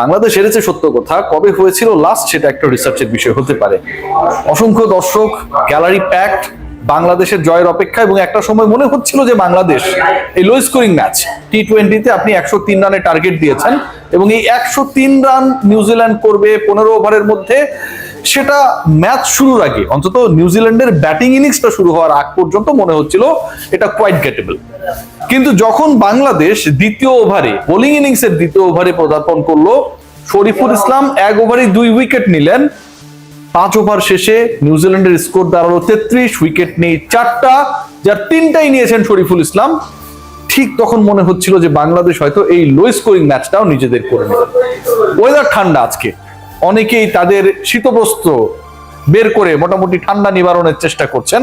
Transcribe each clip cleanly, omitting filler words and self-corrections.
বাংলাদেশ হেরেছে সত্য কথা, কবে হয়েছিল লাস্ট সেটা একটা রিসার্চের বিষয় হতে পারে। অসংখ্য দর্শক, গ্যালারি প্যাকড, বাংলাদেশের জয়ের অপেক্ষা, এবং একটা সময় মনে হচ্ছিল যে বাংলাদেশ এই লো স্কোরিং ম্যাচ টি-20-তে আপনি 103 রানের টার্গেট দিয়েছেন এবং এই 103 রান নিউজিল্যান্ড করবে 15 ওভারের মধ্যে, সেটা ম্যাচ শুরুর আগে অন্তত নিউজিল্যান্ডের ব্যাটিং ইনিংসটা শুরু হওয়ার আগ পর্যন্ত মনে হচ্ছিল এটা কোয়াইট গেটেবল। কিন্তু যখন বাংলাদেশ দ্বিতীয় ওভারে বোলিং ইনিংসের দ্বিতীয় ওভারে পদার্পণ করলো, শরীফুল ইসলাম 1 ওভারে 2 উইকেট নিলেন। 5 ওভার শেষে নিউজিল্যান্ডের স্কোর দাঁড়ালো 33, উইকেট নেই 4টা, যার 3টাই নিয়েছেন শরীফুল ইসলাম। ঠিক তখন মনে হচ্ছিল যে বাংলাদেশ হয়তো এই লো স্কোরিং ম্যাচটাও নিজেদের করে নেবে। ওয়েদার ঠান্ডা আজকে, অনেকেই তাদের শীতবস্ত্র বের করে মোটামুটি ঠান্ডা নিবারণের চেষ্টা করছেন,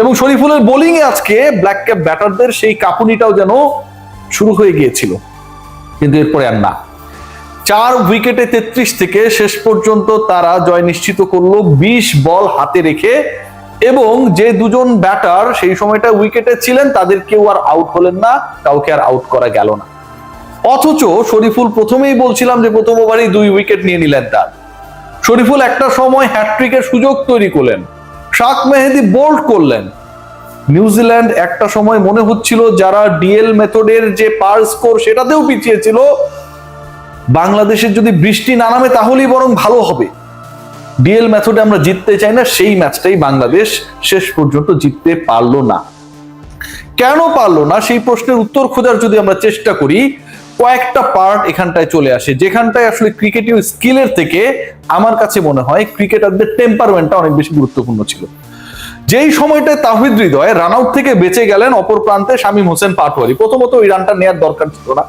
এবং শরীফুলের বোলিং এ আজকে ব্ল্যাক ক্যাপ ব্যাটারদের সেই কাঁপুনিটাও যেন শুরু হয়ে গিয়েছিল, কিন্তু এরপরে আর না। 4 উইকেটে 33 থেকে শেষ পর্যন্ত তারা জয় নিশ্চিত করলো 20 বল হাতে রেখে, এবং যে দুজন ব্যাটার সেই সময়টা উইকেটে ছিলেন তাদের কেউ আর আউট হলেন না, কাউকে আর আউট করা গেল না। অথচ শরীফুল প্রথমেই বলছিলাম যে প্রথম ওভারেই 2 উইকেট নিয়ে নিলেন তার। শরীফুল একটা সময় হ্যাটট্রিকের সুযোগ তৈরি করলেন, শাক মেহেদি বোল্ড করলেন। নিউজিল্যান্ড একটা সময় মনে হচ্ছিল যারা ডিএল মেথডের যে পার স্কোর সেটাতেও পিছিয়ে ছিল, বাংলাদেশের যদি বৃষ্টি না নামে তাহলেই বরং ভালো হবে। ডিএল মেথডে আমরা জিততে চাই না, সেই ম্যাচটাই বাংলাদেশ শেষ পর্যন্ত জিততে পারলো না। কেন পারলো না সেই প্রশ্নের উত্তর খোঁজার যদি আমরা চেষ্টা করি, কয়েকটা পার্ট এখানটায় চলে আসে, যেখানটায় আসলে ক্রিকেটীয় স্কিলের থেকে আমার কাছে মনে হয় ক্রিকেটারদের টেম্পারমেন্টটা অনেক বেশি গুরুত্বপূর্ণ ছিল। যেই সময়টায় তাওহিদ হৃদয় রান আউট থেকে বেঁচে গেলেন, অপর প্রান্তে শামীম হোসেন পাটোয়ারি, প্রথমত ওই রানটা নেওয়ার দরকার ছিল না।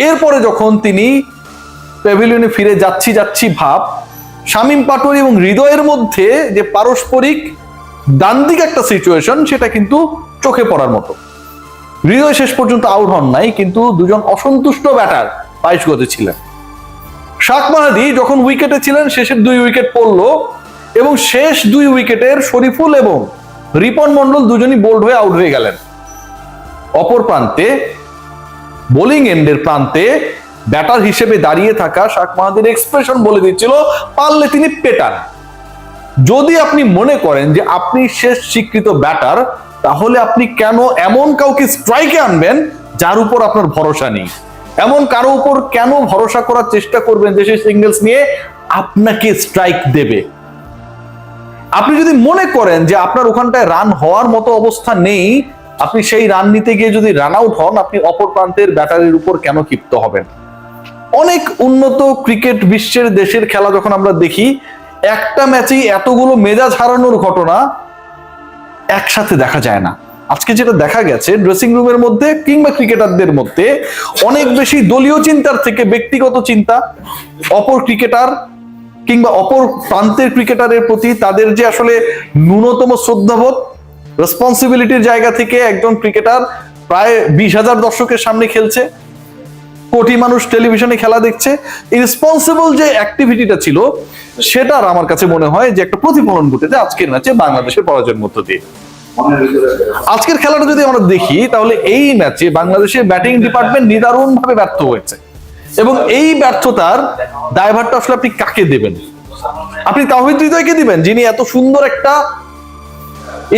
এরপরে যখন তিনি প্যাভিলিয়নে ফিরে যাচ্ছি ভাব, শামীম পাটোয়ারি এবং হৃদয়ের মধ্যে যে পারস্পরিক ডান দিকে একটা সিচুয়েশন, সেটা কিন্তু চোখে পড়ার মতো। হৃদয় শেষ পর্যন্ত আউট হন নাই, কিন্তু দুজন অসন্তুষ্ট ব্যাটার 22 গজে ছিলেন। শাক মাহাদি যখন উইকেটে ছিলেন, শেষের 2 উইকেট পড়লো, এবং শেষ 2 উইকেটের শরীফুল এবং রিপন মন্ডল দুজনই বোল্ড হয়ে আউট হয়ে গেলেন। অপর প্রান্তে বোলিং এন্ডের প্রান্তে ব্যাটার হিসেবে দাঁড়িয়ে থাকা শাক মাহাদির এক্সপ্রেশন বলে দিচ্ছিল পারলে তিনি পেটান। যদি আপনি মনে করেন যে আপনি শেষ স্বীকৃত ব্যাটার, তাহলে আপনি কেন এমন কাউকে স্ট্রাইকে আনবেন যার উপর আপনার ভরসা নেই? এমন কারো উপর কেন ভরসা করার চেষ্টা করবেন যে সে সিঙ্গেলস নিয়ে আপনাকে স্ট্রাইক দেবে? আপনি যদি মনে করেন যে আপনার ওখানটায় রান হওয়ার মতো অবস্থা নেই, আপনি সেই রান নিতে গিয়ে যদি রান আউট হন, আপনি অপর প্রান্তের ব্যাটারের উপর কেন ক্ষিপ্ত হবেন? অনেক উন্নত ক্রিকেট বিশ্বের দেশের খেলা যখন আমরা দেখি, একটা ম্যাচেই এতগুলো মেজাজ হারানোর ঘটনা একসাথে দেখা যায় না। আজকে যেটা দেখা গেছে ড্রেসিং রুমের মধ্যে কিংবা ক্রিকেটারদের মধ্যে, অনেক বেশি দলীয় চিন্তার থেকে ব্যক্তিগত চিন্তা, অপর ক্রিকেটার কিংবা অপর প্রান্তের ক্রিকেটারের প্রতি তাদের যে আসলে ন্যূনতম শ্রদ্ধাবোধ, রেসপন্সিবিলিটির জায়গা থেকে একজন ক্রিকেটার প্রায় 20,000 দর্শকের সামনে খেলছে, কোটি মানুষ টেলিভিশনে খেলা দেখছে, ইরেসপন্সিবল যে অ্যাক্টিভিটিটা ছিল, সেটার আমার কাছে মনে হয় যে একটা প্রতিফলন ঘটেছে আজকের ম্যাচে বাংলাদেশের পরাজয়ের মধ্য দিয়ে। আজকের খেলাটা যদি আমরা দেখি, তাহলে এই ম্যাচে বাংলাদেশের ব্যাটিং ডিপার্টমেন্ট নিদারুণভাবে ব্যর্থ হয়েছে, এবং এই ব্যর্থতার দায়ভারটা আসলে আপনি কাকে দেবেন? আপনি তাওহিদ হৃদয়কে দিবেন, যিনি এত সুন্দর একটা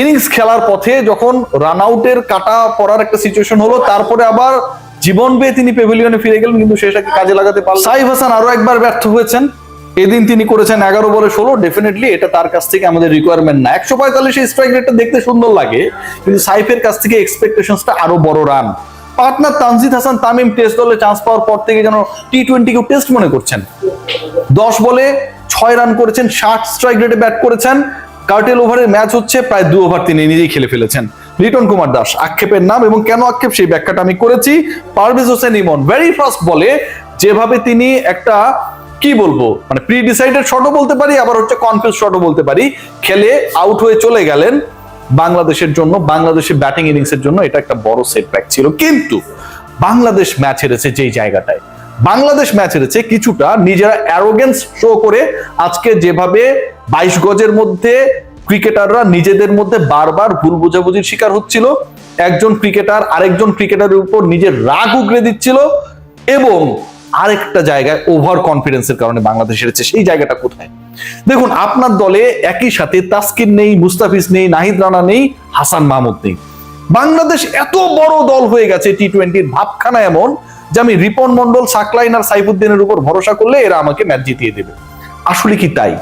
ইনিংস খেলার পথে যখন রান আউটের কাটা পড়ার একটা সিচুয়েশন হলো, তারপরে আবার জীবন পেয়ে তিনি প্যাভিলিয়নে ফিরে গেলেন, কিন্তু সেটাকে কাজে লাগাতে পারলেন। সাইফ হাসান আরো একবার ব্যর্থ হয়েছেন, এদিন তিনি করেছেন 11 বলে 16। ডেফিনেটলি এটা তার কাছ থেকে আমাদের রিকোয়ারমেন্ট না। 145 স্ট্রাইক রেটটা দেখতে সুন্দর লাগে, কিন্তু সাইফের কাছ থেকে এক্সপেকটেশনসটা আরো বড় run. Partner Tanzid Hasan Tamim test দলে চান্স পাওয়ার পর থেকে যেন টি-20 কেও টেস্ট মনে করছেন। 10 বলে 6 রান করেছেন, 60 স্ট্রাইক রেটে ব্যাট করেছেন। কার্টেল ওভারের ম্যাচ হচ্ছে, প্রায় 2 ওভার তিনি নিজেই খেলে ফেলেছেন। লিটন কুমার দাস আক্ষেপের নাম, এবং কেন আক্ষেপ সেই ব্যাখ্যাটা আমি করেছি। পারভেজ হোসেন ইমন ভেরি ফার্স্ট বলে যেভাবে তিনি একটা কি বলবো, মানে প্রি ডিসাইডেড শটও বলতে পারি, আবার হচ্ছে কনফিউজ শটও বলতে পারি, খেলে আউট হয়ে চলে গেলেন। বাংলাদেশের জন্য, বাংলাদেশের ব্যাটিং ইনিংসের জন্য এটা একটা বড় সেটব্যাক ছিল। কিন্তু বাংলাদেশ ম্যাচ হেরেছে যেই জায়গাটায়, বাংলাদেশ ম্যাচ হেরেছে কিছুটা নিজেরা অ্যারোগেন্স শো করে। আজকে যেভাবে 22 গজের মধ্যে ক্রিকেটাররা নিজেদের মধ্যে বারবার ভুল বোঝাবুঝির শিকার হচ্ছিল, একজন ক্রিকেটার আরেকজন ক্রিকেটারের উপর নিজের রাগ উগরে দিচ্ছিল, এবং আরেকটা জায়গায় ওভার কনফিডেন্সের কারণে বাংলাদেশ হেরেছে। সেই জায়গাটা কোথায়? দেখুন, আপনার দলে একই সাথে তাসকিন নেই, মুস্তাফিজ নেই, নাহিদ রানা নেই, হাসান মাহমুদ নেই। বাংলাদেশ এত বড় দল হয়ে গেছে টি-20-র ভাবখানা এমন যে আমি রিপন মন্ডল, সাকলাইন আর সাইফুদ্দিনের উপর ভরসা করলে এরা আমাকে ম্যাচ জিতিয়ে দেবে। আসলে কি তাই?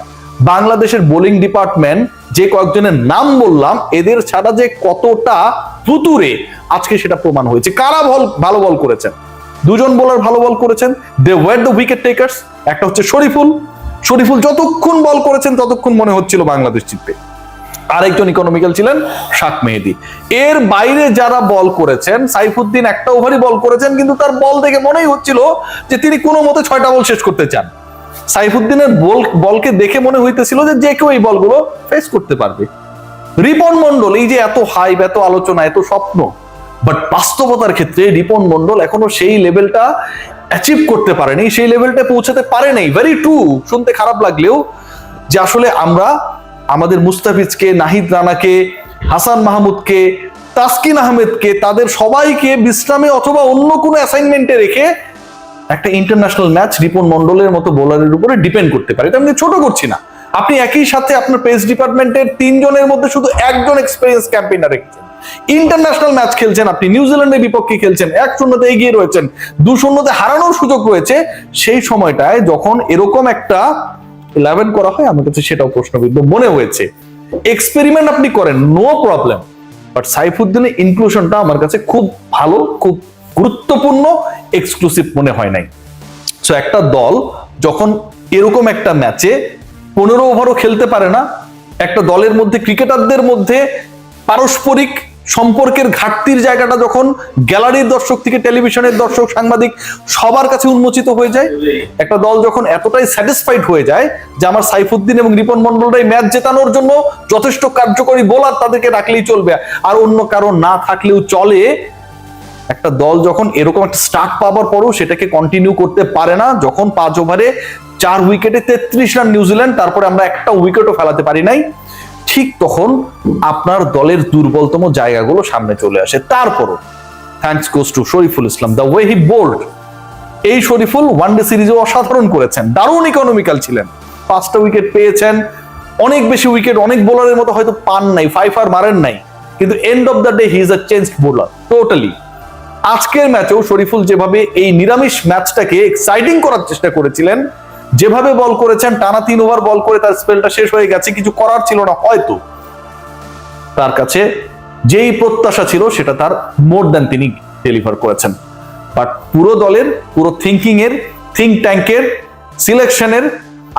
বাংলাদেশের বোলিং ডিপার্টমেন্ট যে কয়েকজনের নাম বললাম, এদের ছাড়া যে কতটা ফুতুরে আজকে সেটা প্রমাণ হয়েছে। কারা ভালো বল করেছেন? দুজন বোলার ভালো বল করেছেন, they were the wicket takers. একটা হচ্ছে শরীফুল যতক্ষণ বল করেছেন ততক্ষণ মনে হচ্ছিল বাংলাদেশ জিতবে। আরেকজন ইকোনমিক্যাল ছিলেন শাক মেহেদী। এর বাইরে যারা বল করেছেন, সাইফুদ্দিন একটা ওভারই বল করেছেন, কিন্তু তার বল দেখে মনেই হচ্ছিল যে তিনি কোনো মতে 6টা বল শেষ করতে চান। সাইফুদ্দিনের বলকে দেখে মনে হইতেছিল যে কেউ এই বলগুলো ফেস করতে পারবে। রিপন মন্ডল, এই যে এত হাইপ, এত আলোচনা, এত স্বপ্ন, বাট বাস্তবতার ক্ষেত্রে রিপন মন্ডল এখনো সেই লেভেলটা অ্যাচিভ করতে পারেনি, সেই লেভেলটা পৌঁছাতে পারে নাই। ভেরি ট্রু, শুনতে খারাপ লাগলেও, যে আসলে আমরা আমাদের মুস্তাফিজকে, নাহিদ রানাকে, হাসান মাহমুদকে, তাসকিন আহমেদকে, তাদের সবাইকে বিশ্রামে অথবা অন্য কোনো অ্যাসাইনমেন্টে রেখে একটা ইন্টারন্যাশনাল ম্যাচ রিপন মন্ডলের মতো বোলারের উপরে ডিপেন্ড করতে পারে। আমি ছোট করছি না। আপনি একই সাথে আপনার পেস ডিপার্টমেন্টের 3 জনের মধ্যে শুধু একজন এক্সপেরিয়েন্স ক্যাম্পেইনার রেখেছেন, ইন্টারন্যাশনাল ম্যাচ খেলছেন, আপনি নিউজিল্যান্ডের বিপক্ষে খেলছেন, 1-0 এগিয়ে রয়েছেন, 2-0 হারানোর সুযোগ রয়েছে। সেই সময়টায় যখন এরকম একটা 11 করা হয়, আমার কাছে সেটাও প্রশ্নবিদ্ধ মনে হয়েছে। এক্সপেরিমেন্ট আপনি করেন, নো প্রবলেম, বাট সাইফুদ্দিনের ইনক্লুশনটা আমার কাছে খুব ভালো, খুব গুরুত্বপূর্ণ, এক্সক্লুসিভ মনে হয় নাই। সো একটা দল যখন এরকম একটা ম্যাচে 15 ওভারও খেলতে পারে না, একটা দলের মধ্যে, ক্রিকেটারদের মধ্যে পারস্পরিক সম্পর্কের ঘাটতির জায়গাটা যখন গ্যালারির দর্শক থেকে টেলিভিশনের দর্শক, সাংবাদিক সবার কাছে উন্মোচিত হয়ে যায়, একটা দল যখন এতটাই স্যাটিসফাইড হয়ে যায় যে আমার সাইফুদ্দিন এবং রিপন মন্ডলরাই ম্যাচ জেতানোর জন্য যথেষ্ট কার্যকরী বোলার, তাদেরকে রাখলেই চলবে, আর অন্য কারো না থাকলেও চলে, একটা দল যখন এরকম একটা স্টার্ট পাওয়ার পরও সেটাকে কন্টিনিউ করতে পারে না, যখন 5 ওভারে 4 উইকেটে 33 রান নিউজিল্যান্ড, তারপরে আমরা একটা উইকেটও ফেলাতে পারি নাই, ঠিক তখন আপনার দলের দুর্বলতম জায়গাগুলো সামনে চলে আসে। তারপরও thanks goes to Shoriful Islam, the way he bowled. এই শরীফুল ওয়ানডে সিরিজে অসাধারণ করেছেন, দারুণ ইকোনমিক্যাল ছিলেন, 5টা উইকেট পেয়েছেন। অনেক বেশি উইকেট অনেক বোলারের মতো হয়তো পান নাই, 5 আর মারেন নাই, কিন্তু end of the day he is a changed bowler totally. আজকের ম্যাচেও শরীফুল যেভাবে এই নিরামিষ ম্যাচটাকে এক্সাইটিং করার চেষ্টা করেছিলেন, যেভাবে বল করেছেন, টানা 3 ওভার বল করে তার স্পেলটা শেষ হয়ে গেছে, কিছু করার ছিল না হয়তো, তার কাছে যেই প্রত্যাশা ছিল সেটা তার মোর দ্যান তিনি ডেলিভার করেছেন। বাট পুরো দলের, পুরো থিঙ্ক ট্যাঙ্কের, সিলেকশনের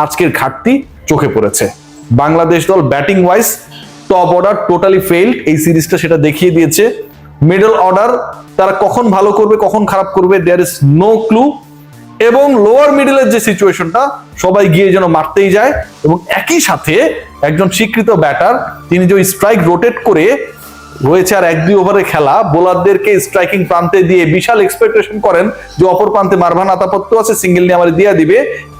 আজকের ঘাটতি চোখে পড়েছে। বাংলাদেশ দল batting wise top order totally failed, এই সিরিজটা সেটা দেখিয়ে দিয়েছে। মিডল অর্ডার তারা কখন ভালো করবে, কখন খারাপ করবে, দেয়ার ইজ নো ক্লু। এবং লোয়ার মিডলের যে সিচুয়েশনটা, সবাই গিয়ে যেন মারতেই যায়, এবং একই সাথে একজন স্বীকৃত ব্যাটার, তিনি যে স্ট্রাইক রোটেট করে রয়েছে আর 1-2 ওভারে খেলা, বোলারদেরকে স্ট্রাইকিং প্রান্তে দিয়ে বিশাল এক্সপেকটেশন করেন যে অপর প্রান্তে মারভান আতাপত্য আছে, সিঙ্গেল নিয়ে আমার দিয়ে দিবে,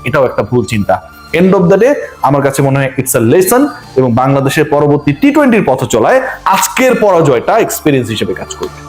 এটাও একটা ভুল চিন্তা। এন্ড অফ দ্য ডে আমার কাছে মনে হয় ইটস আ লেসন, এবং বাংলাদেশের পরবর্তী টি-20-র পথ চলায় আজকের পরাজয়টা এক্সপেরিয়েন্স হিসেবে কাজ করবে।